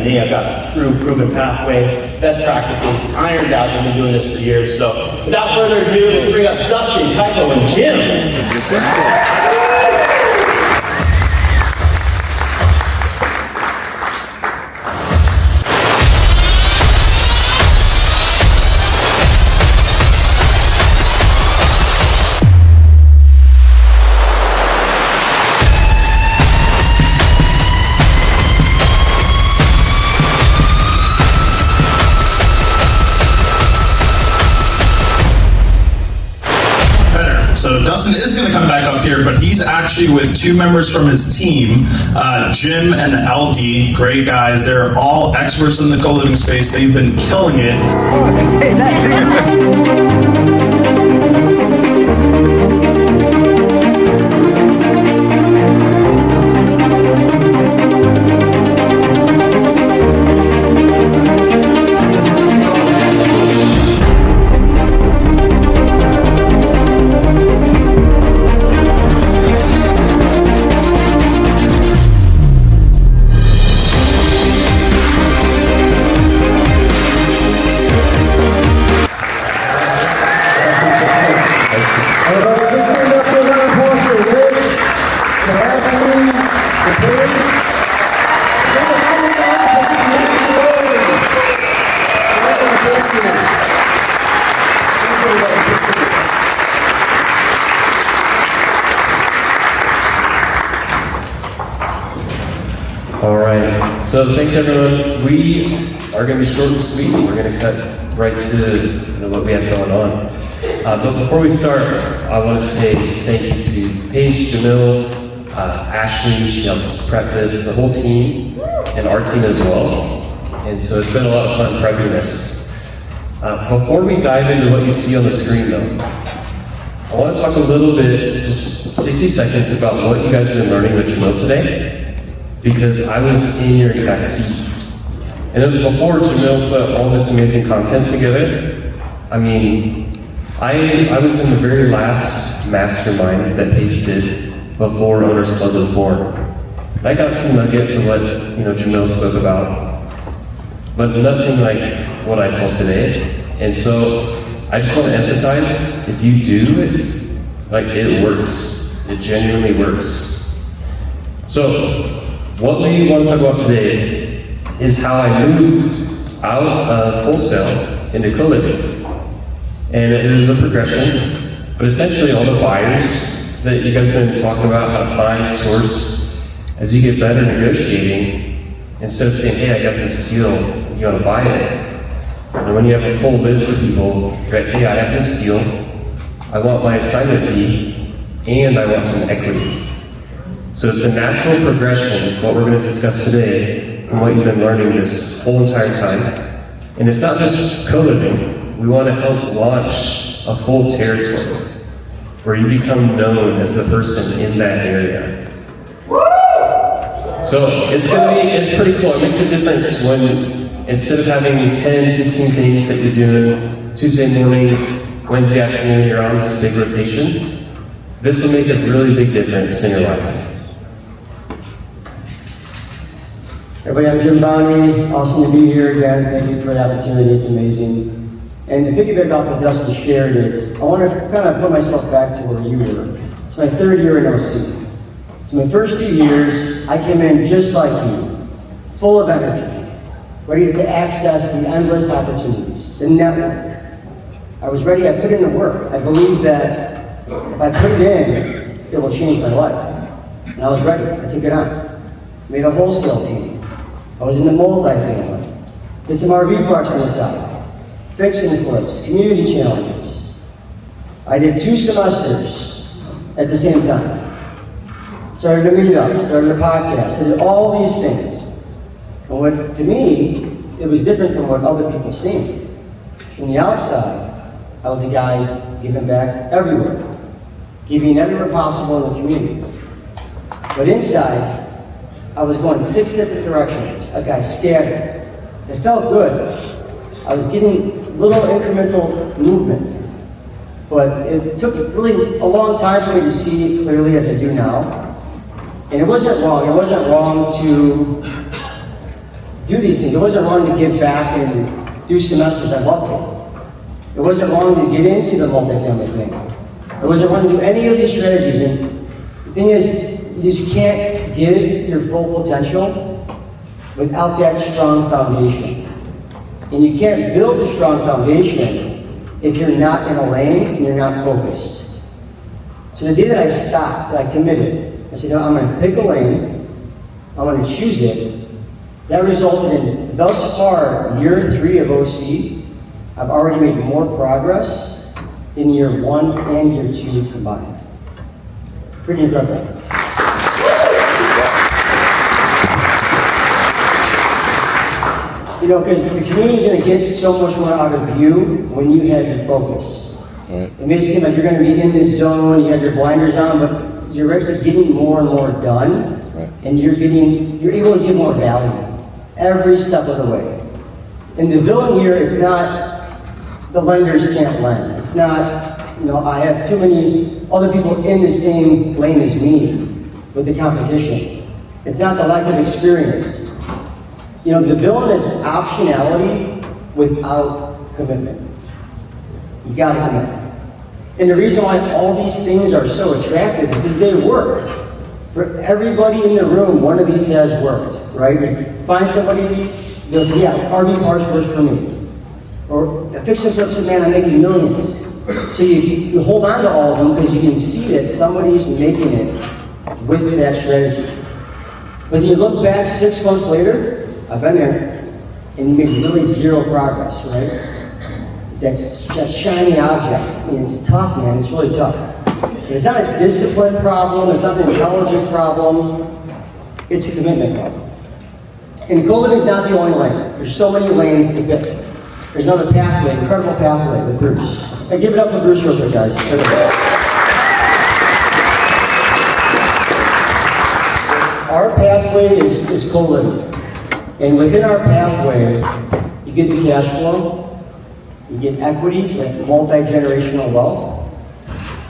me. I've got a true proven pathway, best practices, ironed out. I've been doing this for years. So without further ado, let's bring up Dustin Ko and Jim. So Dustin is going to come back up here, but he's actually with two members from his team, Jim and LD. Great guys. They're all experts in the co-living space. They've been killing it. Hey, So thanks everyone. We are going to be short and sweet. We're going to cut right to what we have going on. But before we start, I want to say thank you to Paige, Jamil, Ashley. She helped us prep this, the whole team, and our team as well. And so it's been a lot of fun prepping this. Before we dive into what you see on the screen though, I want to talk a little bit, just 60 seconds, about what you guys have been learning with Jamil today. Because I was in your exact seat. And it was before Jamil put all this amazing content together. I mean, I was in the very last mastermind that Pace did before Owners Club was born. And I got some nuggets of what Jamil spoke about, but nothing like what I saw today. And so I just want to emphasize, if you do it, like it works. It genuinely works. So, what we want to talk about today is how I moved out of wholesale into co-living. And it is a progression, but essentially all the buyers that you guys have been talking about, how to find, source, as you get better negotiating, instead of saying, hey, I got this deal, you want to buy it? And when you have a full list of people, you're like, hey, I have this deal, I want my assignment fee, and I want some equity. So it's a natural progression, what we're going to discuss today, and what you've been learning this whole entire time. And it's not just co-living. We want to help launch a full territory where you become known as the person in that area. So it's pretty cool. It makes a difference when instead of having 10, 15 things that you're doing Tuesday morning, Wednesday afternoon, you're on this big rotation. This will make a really big difference in your life. Everybody, I'm Jim Bonney. Awesome to be here again. Thank you for the opportunity. It's amazing. And to piggyback off what Dustin shared, I want to kind of put myself back to where you were. It's my third year in OC. So my first 2 years, I came in just like you, full of energy, ready to access the endless opportunities, the network. I was ready. I put in the work. I believe that if I put it in, it will change my life. And I was ready. I took it on. Made a wholesale team. I was in the multifamily. Did some RV parks on the side. Fix and flips, community challenges. I did 2 semesters at the same time. Started a meetup, started a podcast, did all these things. And what, to me, it was different from what other people seen. From the outside, I was a guy giving back everywhere, giving everywhere possible in the community. But inside, I was going 6 different directions, a guy scattered. It felt good. I was getting little incremental movement. But it took really a long time for me to see it clearly as I do now. And it wasn't wrong. It wasn't wrong to do these things. It wasn't wrong to give back and do semesters. I loved it. It wasn't wrong to get into the multifamily thing. It wasn't wrong to do any of these strategies. And the thing is, you just can't give your full potential without that strong foundation. And you can't build a strong foundation if you're not in a lane and you're not focused. So the day that I stopped, I committed. I said, no, I'm going to pick a lane. I'm going to choose it. That resulted in, thus far, year 3 of OC, I've already made more progress in year 1 and year 2 combined. Pretty incredible. You know, because the community is going to get so much more out of you when you have your focus. Right. It may seem like you're going to be in this zone, you have your blinders on, but you're actually getting more and more done, Right. and you're able to give more value every step of the way. In the villain here, it's not the lenders can't lend. It's not, you know, I have too many other people in the same lane as me with the competition. It's not the lack of experience. You know, the villain is optionality without commitment. You gotta commit. And the reason why all these things are so attractive is because they work. For everybody in the room, one of these has worked, right? Just find somebody, they'll say, yeah, RV parts works for me. Or fix this up, man, I'm making millions. So you hold on to all of them because you can see that somebody's making it with that strategy. But you look back 6 months later, I've been there, and you make really zero progress, right? It's that shiny object. I mean, it's tough, man. It's really tough. It's not a discipline problem. It's not an intelligence problem. It's a commitment problem. And co-living is not the only lane. There's so many lanes to pick. There's another pathway, incredible pathway with Bruce. Hey, give it up for Bruce real quick, guys. Our pathway is co-living. And within our pathway, you get the cash flow, you get equities, like multi-generational wealth,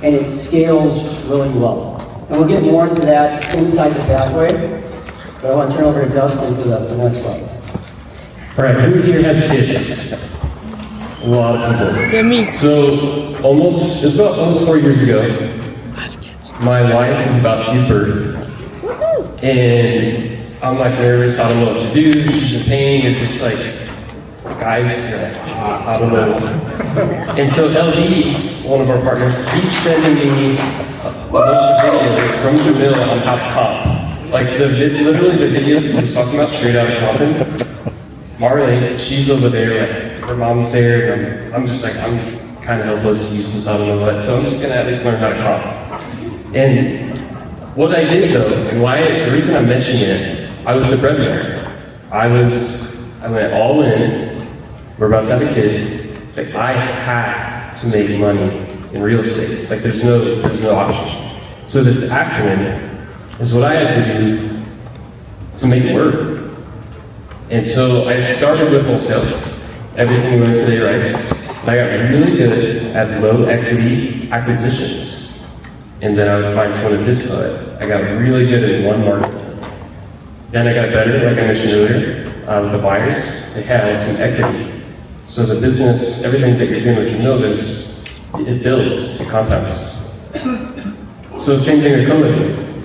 and it scales really well. And we'll get more into that inside the pathway, but I want to turn over to Dustin for the next slide. All right, who here has kids? A lot of people. Yeah, me. So it's about almost 4 years ago. My wife is about to give birth, and I'm like nervous, I don't know what to do, she's in pain, you're just like, guys, I don't know. And so LD, one of our partners, he's sending me a bunch of videos from Jamil on how to comp. Like literally the videos he's talking about straight out of comping. Marley, she's over there, like her mom's there, and I'm just like, I'm kind of helpless, useless, I don't know what, so I'm just gonna at least learn how to comp. And what I did though, and the reason I'm mentioning it, I was the breadwinner. I went all in. We're about to have a kid. It's like I had to make money in real estate. Like there's no option. So this acronym is what I had to do to make it work. And so I started with wholesale. Everything we went today, right? And I got really good at low equity acquisitions. And then I would find someone to discount it. I got really good at one market. Then I got better, like I mentioned earlier, with the buyers. Say, hey, I want some equity. So the business, everything that you're doing with Jamil, it builds, it compounds. So the same thing with co-living.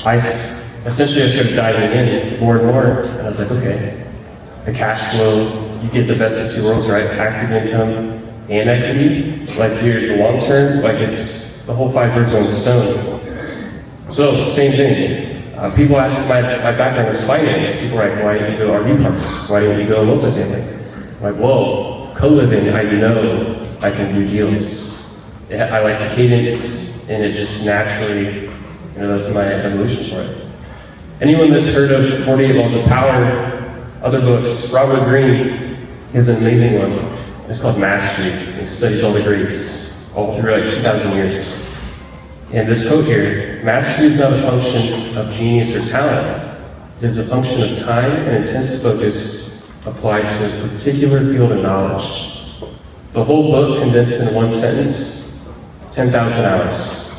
I started diving in more and more, and I was like, okay, the cash flow, you get the best of two worlds, right? Active income and equity. Like here, the long term, like it's the whole 5 birds on one stone. So same thing. People ask if my background is finance. People are like, why didn't you go RV parks? Why didn't you go multifamily? I'm like, whoa, co-living, I know I can do deals. I like the cadence, and it just naturally, that's my evolution for it. Anyone that's heard of 48 Laws of Power, other books, Robert Greene has an amazing one. It's called Mastery. It studies all the greats, all through like 2,000 years. And this quote here, mastery is not a function of genius or talent. It is a function of time and intense focus applied to a particular field of knowledge. The whole book condensed in one sentence, 10,000 hours.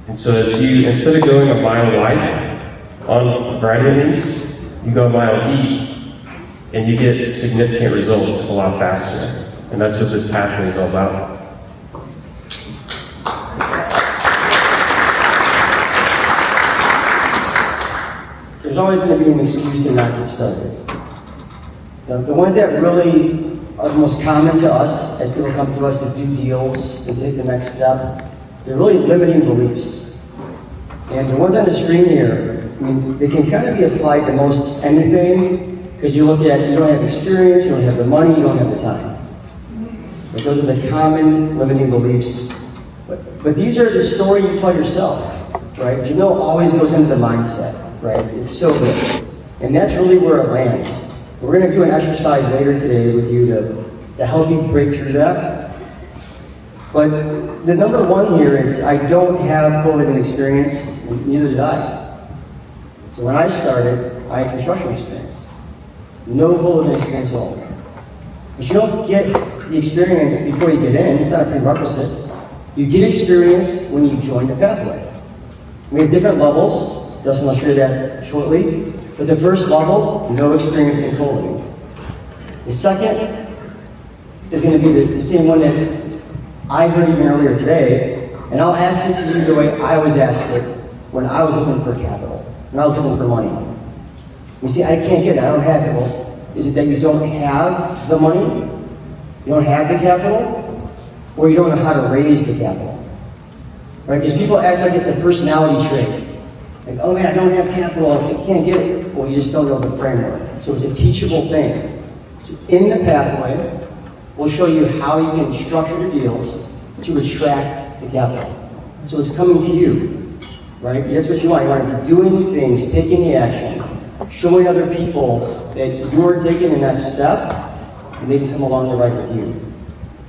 And so as you, instead of going a mile wide on a variety of things, you go a mile deep, and you get significant results a lot faster. And that's what this pathway is all about. There's always going to be an excuse to not get started. The ones that really are the most common to us as people come to us to do deals, to take the next step, they're really limiting beliefs. And the ones on the screen here, I mean, they can kind of be applied to most anything, because you look at, you don't have experience, you don't have the money, you don't have the time. But those are the common limiting beliefs. But these are the story you tell yourself, right? You know, always goes into the mindset, right? It's so good. And that's really where it lands. We're going to do an exercise later today with you to help you break through that. But the number one here is, I don't have co-living experience, and neither did I. So when I started, I had construction experience. No co-living experience at all. But you don't get the experience before you get in. It's not a prerequisite. You get experience when you join the pathway. We have different levels. Dustin will share that shortly. But the first level, no experience in co-living. The second is going to be the same one that I heard even earlier today, and I'll ask it to you the way I was asked it when I was looking for capital, when I was looking for money. You see, I can't get it, I don't have it. Well, is it that you don't have the money? You don't have the capital? Or you don't know how to raise the capital? Right? Because people act like it's a personality trait. Like, oh man, I don't have capital, I can't get it. Well, you just don't know the framework. So it's a teachable thing. So in the pathway, we'll show you how you can structure the deals to attract the capital. So it's coming to you, right? That's what you want. You want to be doing things, taking the action, showing other people that you're taking the next step, and they can come along the right with you.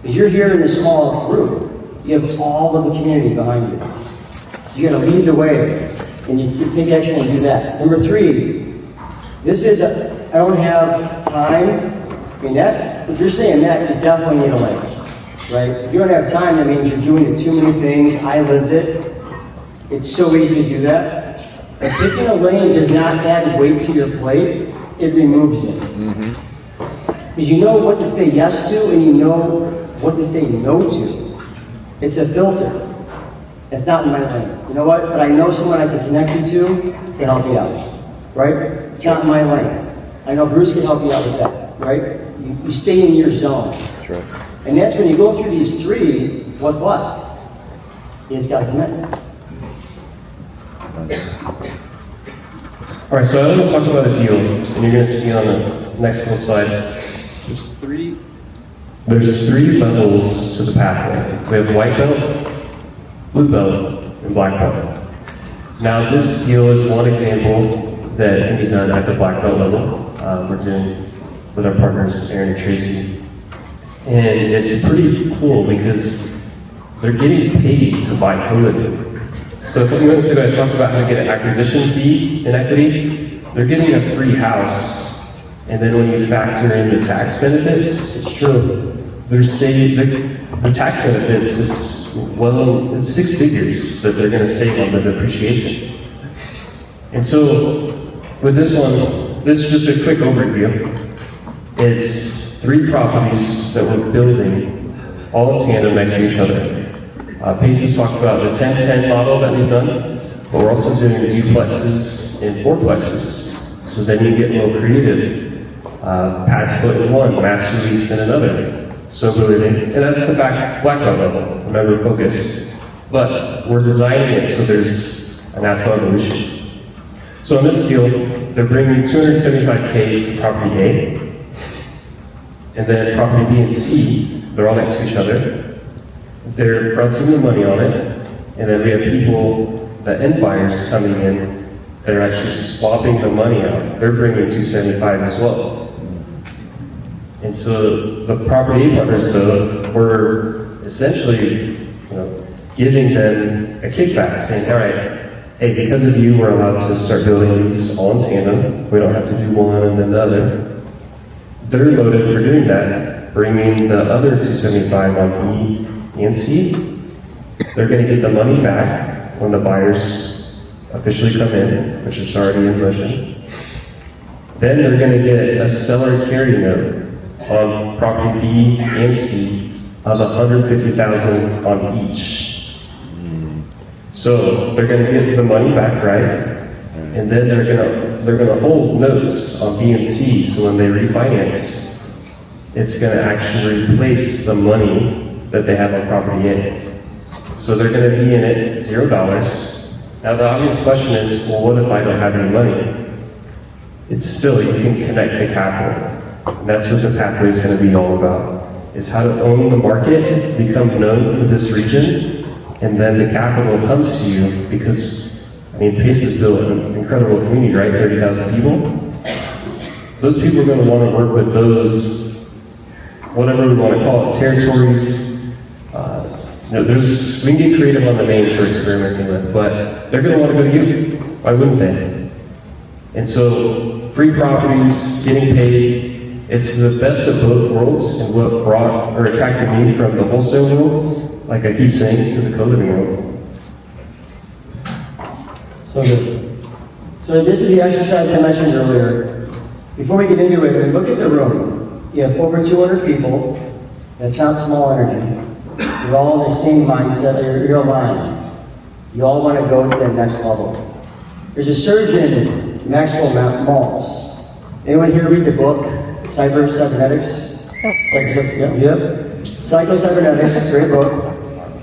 Because you're here in a small group, you have all of the community behind you. So you got to lead the way, and you take action and do that. Number three, this is I don't have time. I mean, if you're saying that, you definitely need a lane, right? If you don't have time, that means you're doing too many things. I lived it. It's so easy to do that. But picking a lane does not add weight to your plate. It removes it. Because you know what to say yes to, and you know what to say no to. It's a filter. It's not my lane. You know what? But I know someone I can connect you to help you out, right? It's not my lane. I know Bruce can help you out with that, right? You stay in your zone. That's right. And that's when you go through these three, what's left? You just got to commit. All right, so I want to talk about a deal, and you're going to see on the next couple slides. There's three levels to the pathway. We have white belt, blue belt, and black belt. Now, this deal is one example that can be done at the black belt level. We're doing with our partners, Aaron and Tracy. And it's pretty cool because they're getting paid to buy co-living. So a few minutes ago, I talked about how to get an acquisition fee in equity. They're getting a free house. And then when you factor in the tax benefits, it's true. They're saving the tax benefits, it's 6 figures that they're going to save on the depreciation. And so with this one, this is just a quick overview. It's 3 properties that we're building all in tandem next to each other. Pace has talked about the 10-10 model that we've done, but we're also doing duplexes and fourplexes. So then you get more creative. Pad split in one, master lease in another. So and that's the black belt level. Remember, focus. But we're designing it so there's a natural evolution. So in this deal, they're bringing $275K to property A, and then property B and C, they're all next to each other. They're fronting the money on it, and then we have people, the end buyers coming in, that are actually swapping the money out. They're bringing $275 as well. And so the property A partners, though, we're essentially, giving them a kickback, saying, all right, hey, because of you, we're allowed to start building these all in tandem. We don't have to do one and then the other. They're loaded for doing that, bringing the other $275 on B and C. They're going to get the money back when the buyers officially come in, which is already in motion. Then they're going to get a seller carry note on property B and C of $150,000 on each. So they're going to get the money back, right? And then they're gonna hold notes on B and C, so when they refinance, it's gonna actually replace the money that they have on property A. So they're gonna be in it $0. Now the obvious question is, well, what if I don't have any money? It's still, you can connect the capital. And that's what the pathway is gonna be all about, is how to own the market, become known for this region, and then the capital comes to you because Pace has built an incredible community, right? 30,000 people. Those people are going to want to work with those, whatever we want to call it, territories. We can get creative on the names we're experimenting with, but they're going to want to go to you. Why wouldn't they? And so, free properties, getting paid, it's the best of both worlds, and what brought or attracted me from the wholesale world, like I keep saying, to the co-living world. So good. So this is the exercise I mentioned earlier. Before we get into it, look at the room. You have over 200 people. That's not small energy. You're all in the same mindset. You're aligned. You all want to go to the next level. There's a surgeon, Maxwell Maltz. Anyone here read the book, Cybernetics? Psycho-Cybernetics, great book.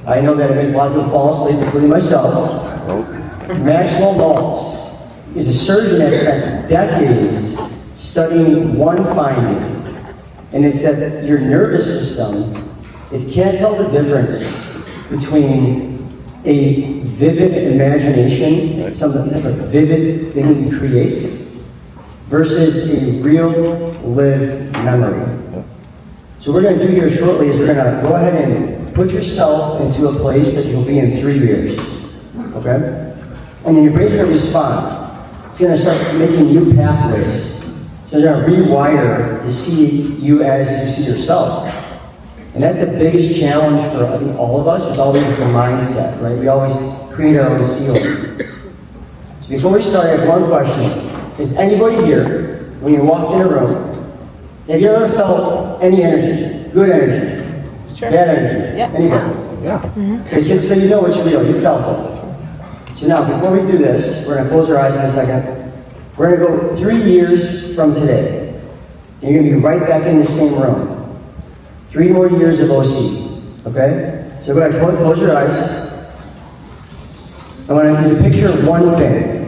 I know that it makes a lot of people fall asleep, including myself. Maxwell Maltz is a surgeon that spent decades studying one finding, and it's that your nervous system, it can't tell the difference between a vivid imagination, some type of vivid thing you create, versus a real lived memory. So what we're going to do here shortly is we're going to go ahead and put yourself into a place that you'll be in 3 years. Okay? And then your brain's going to respond. It's going to start making new pathways. So it's going to rewire to see you as you see yourself. And that's the biggest challenge for I think all of us. It's always the mindset, right? We always create our own ceiling. So before we start, I have one question. Is anybody here, when you walked in a room, have you ever felt any energy? Good energy? Sure. Bad energy? Yeah. Anybody? Yeah. Okay, so you know it's real. You felt it. So now, before we do this, we're going to close our eyes in a second. We're going to go 3 years from today. And you're going to be right back in the same room. 3 more years of OC. Okay? So go ahead, close your eyes. I want you to picture one thing.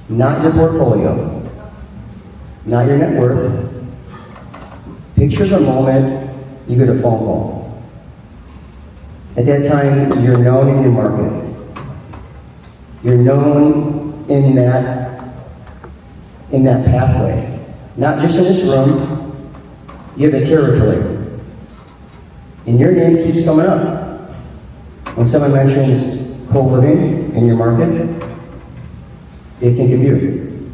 Not your portfolio. Not your net worth. Picture the moment you get a phone call. At that time, you're known in your market. You're known in that pathway. Not just in this room, you have a territory. And your name keeps coming up. When someone mentions co-living in your market, they think of you.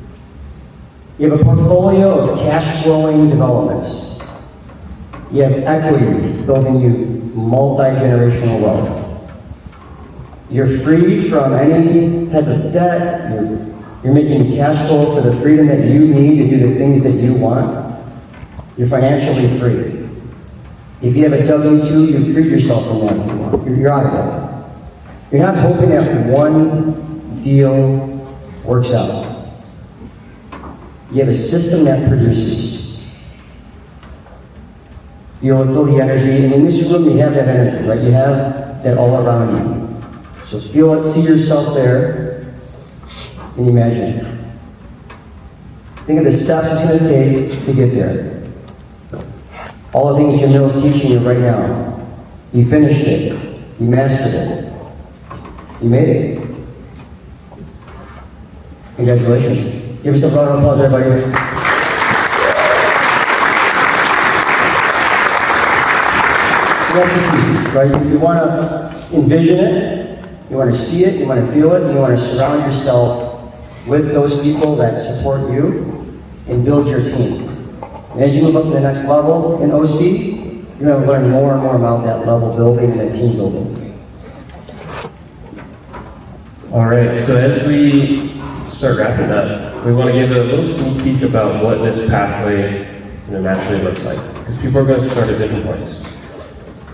You have a portfolio of cash flowing developments. You have equity building you multi-generational wealth. You're free from any type of debt. You're making cash flow for the freedom that you need to do the things that you want. You're financially free. If you have a W-2, you've freed yourself from that. You're out of it. You're not hoping that one deal works out. You have a system that produces. You'll feel the energy, and in this room you have that energy, right? You have that all around you. So feel it, see yourself there, and imagine it. Think of the steps it's going to take to get there. All the things Jim is teaching you right now. You finished it. You mastered it. You made it. Congratulations. Give yourself a round of applause, everybody. That's the key, right? You want to envision it. You want to see it, you want to feel it, and you want to surround yourself with those people that support you and build your team. And as you move up to the next level in OC, you're going to learn more and more about that level building and that team building. All right, so as we start wrapping up, we want to give a little sneak peek about what this pathway naturally looks like, because people are going to start at different points.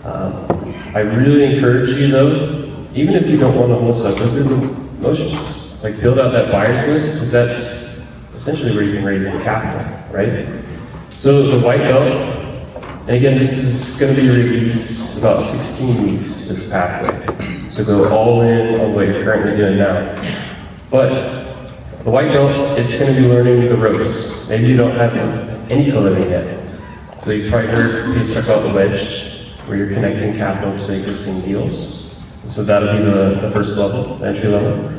I really encourage you though, even if you don't want to wholesale, go through the motions. Like build out that buyer's list, because that's essentially where you can raise the capital, right? So the white belt, and again, this is going to be released about 16 weeks, this pathway. So go all in on what you're currently doing now. But the white belt, it's going to be learning the ropes. Maybe you don't have any co-living yet. So you've probably heard me talk about the wedge, where you're connecting capital to existing deals. So that'll be the first level, the entry level.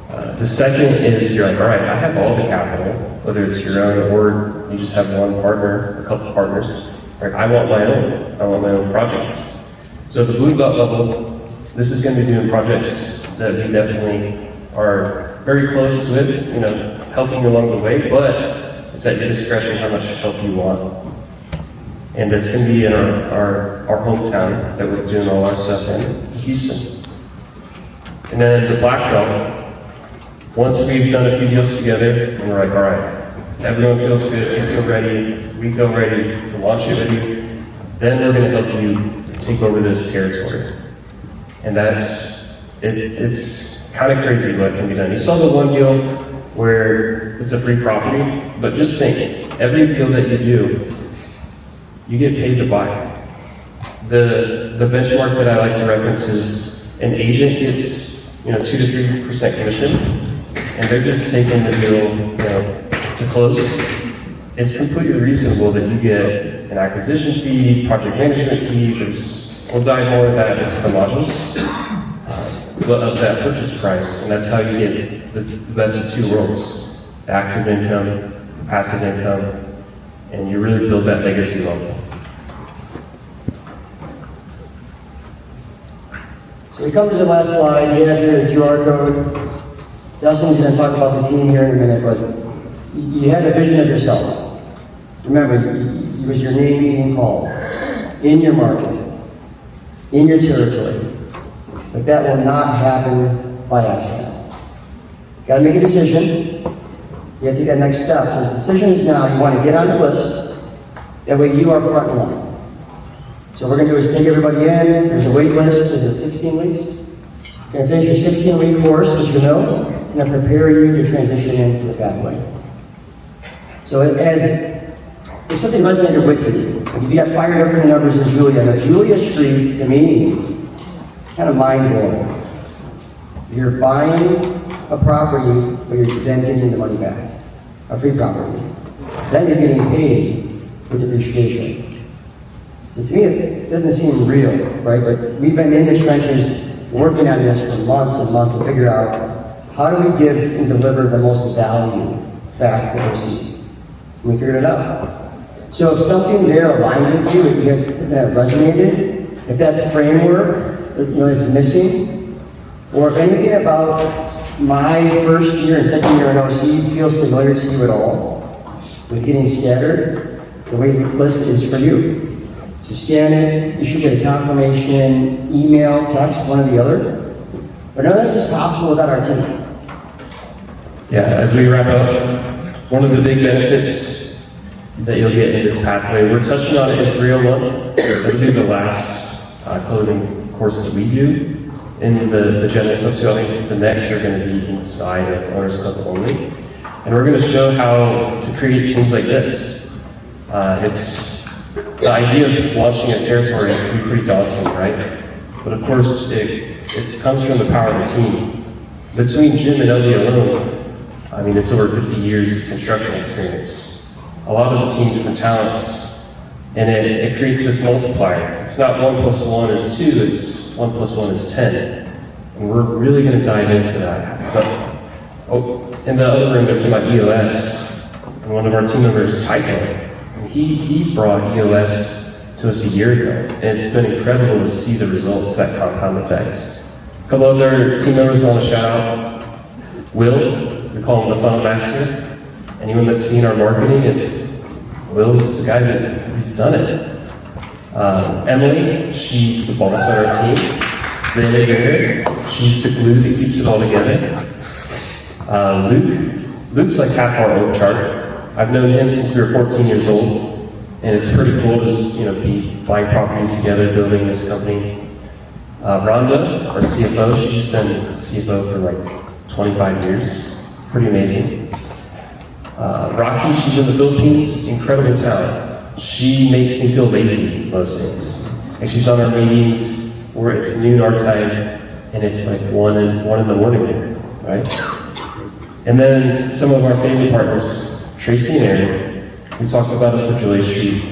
The second is you're like, all right, I have all the capital, whether it's your own or you just have one partner, a couple partners. Like, I want my own project. So the blue belt level, this is going to be doing projects that we definitely are very close with, helping you along the way, but it's at your discretion how much help you want. And it's going to be in our hometown that we're doing all our stuff in, Houston. And then the black belt, once we've done a few deals together, and we're like, all right, everyone feels good, you feel ready, we feel ready to launch it with you, then we're going to help you take over this territory. And it's kind of crazy what can be done. You saw the one deal where it's a free property, but just think, every deal that you do, you get paid to buy. The benchmark that I like to reference is an agent gets 2 to 3% commission, and they're just taking the deal to close. It's completely reasonable that you get an acquisition fee, project management fee. We'll dive more of that into the modules, but of that purchase price, and that's how you get the best of two worlds: the active income, passive income, and you really build that legacy level. So we come to the last slide. You have your QR code. Dustin's going to talk about the team here in a minute, but you had a vision of yourself. Remember, it was your name being called in your market, in your territory. But that will not happen by accident. Got to make a decision. You have to take that next step. So the decision is now. You want to get on the list. That way you are front and line. So what we're going to do is take everybody in. There's a wait list. Is it 16 weeks? You're going to finish your 16-week course, which you know. It's going to prepare you to transition into the pathway. So if something resonated with you, if you got fired up for the numbers in Julia, now Julia Streets, to me, kind of mind-blowing. You're buying a property, but you're then getting the money back. A free property. Then you're getting paid with depreciation. So to me, it doesn't seem real, right? But we've been in the trenches working on this for months and months to figure out how do we give and deliver the most value back to OC. And we figured it out. So if something there aligned with you, if you had something that resonated, if that framework is missing, or if anything about my first year and second year in OC feels familiar to you at all, with getting scattered, the ways list is for you. So scan it, you should get a confirmation, email, text, one or the other. But none of this is possible without our team. Yeah, as we wrap up, one of the big benefits that you'll get in this pathway, we're touching on it in 301. It'll be the last clothing course that we do in the general stuff too. I think the next are going to be inside of Owners Club only. And we're going to show how to create teams like this. The idea of launching a territory can be pretty daunting, right? But of course, it comes from the power of the team. Between Jim and LD alone, I mean, it's over 50 years of construction experience. A lot of the team, different talents, and it creates this multiplier. It's not 1 + 1 is 2, it's 1 + 1 is 10. And we're really going to dive into that. But in the other room, there's my EOS, and one of our team members, Tycho. He brought EOS to us a year ago, and it's been incredible to see the results, that compound effect. A couple other team members I want to shout out. Will, we call him the funnel master. Anyone that's seen our marketing, Will's the guy he's done it. Emily, she's the boss on our team. She's the glue that keeps it all together. Luke's like half our org chart. I've known him since we were 14 years old, and it's pretty cool to just, be buying properties together, building this company. Rhonda, our CFO, she's been CFO for like 25 years. Pretty amazing. Rocky, she's in the Philippines, incredible talent. She makes me feel lazy most days. And she's on our meetings where it's noon our time, and it's like 1 in the morning there, right? And then some of our family partners, Tracy and Aaron, we talked about it for Julia Street.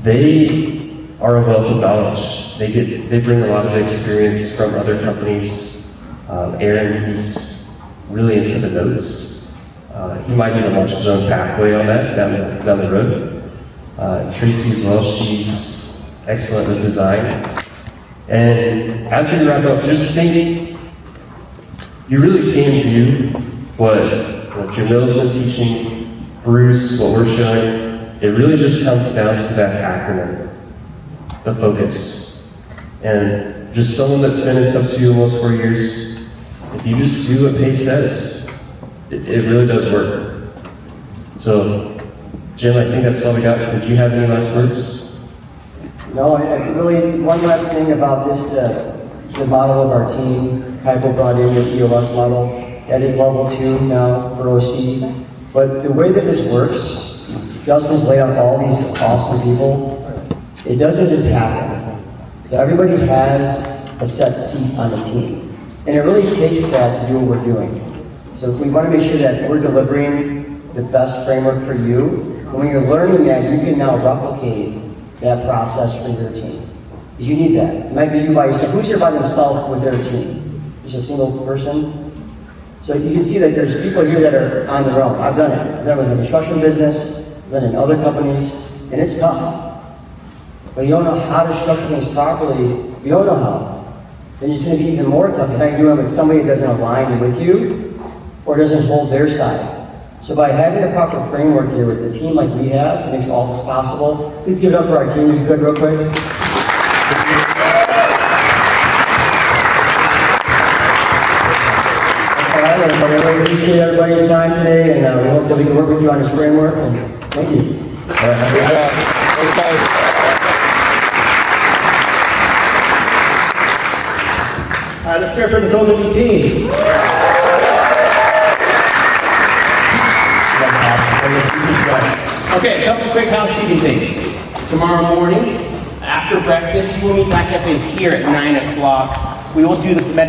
They are a wealth of knowledge. They bring a lot of experience from other companies. Aaron, he's really into the notes. He might even launch his own pathway on that down the road. Tracy as well, she's excellent with design. And as we wrap up, just think, you really can do what Jamil's been teaching, Bruce, what we're showing. It really just comes down to that acronym, the focus. And just someone that's been in sub 2 almost 4 years, if you just do what Pace says, it really does work. So, Jim, I think that's all we got. Did you have any last words? No, I really, one last thing about this, the model of our team. Kaipo brought in the EOS model. That is level 2 now for OC. But the way that this works, Dustin's laid out all these awesome people. It doesn't just happen. Everybody has a set seat on the team. And it really takes that to do what we're doing. So we want to make sure that we're delivering the best framework for you. And when you're learning that, you can now replicate that process for your team. Because you need that. It might be you by yourself. Who's here by themselves with their team? Just a single person? So you can see that there's people here that are on their own. I've done it. I've done it with the construction business, I've done it in other companies, and it's tough. But you don't know how to structure things properly. If you don't know how, then it's going to be even more tough because now you're doing it with somebody that doesn't align with you or doesn't hold their side. So by having a proper framework here with the team like we have, it makes all this possible. Please give it up for our team if you could real quick. I really appreciate everybody's time today, and we hope that we can work with you on this framework. And thank you. All right, thanks, guys. All right, let's hear it for the Golden team. Okay, a couple quick housekeeping things. Tomorrow morning, after breakfast, we'll meet back up in here at 9 o'clock. We will do the meditation.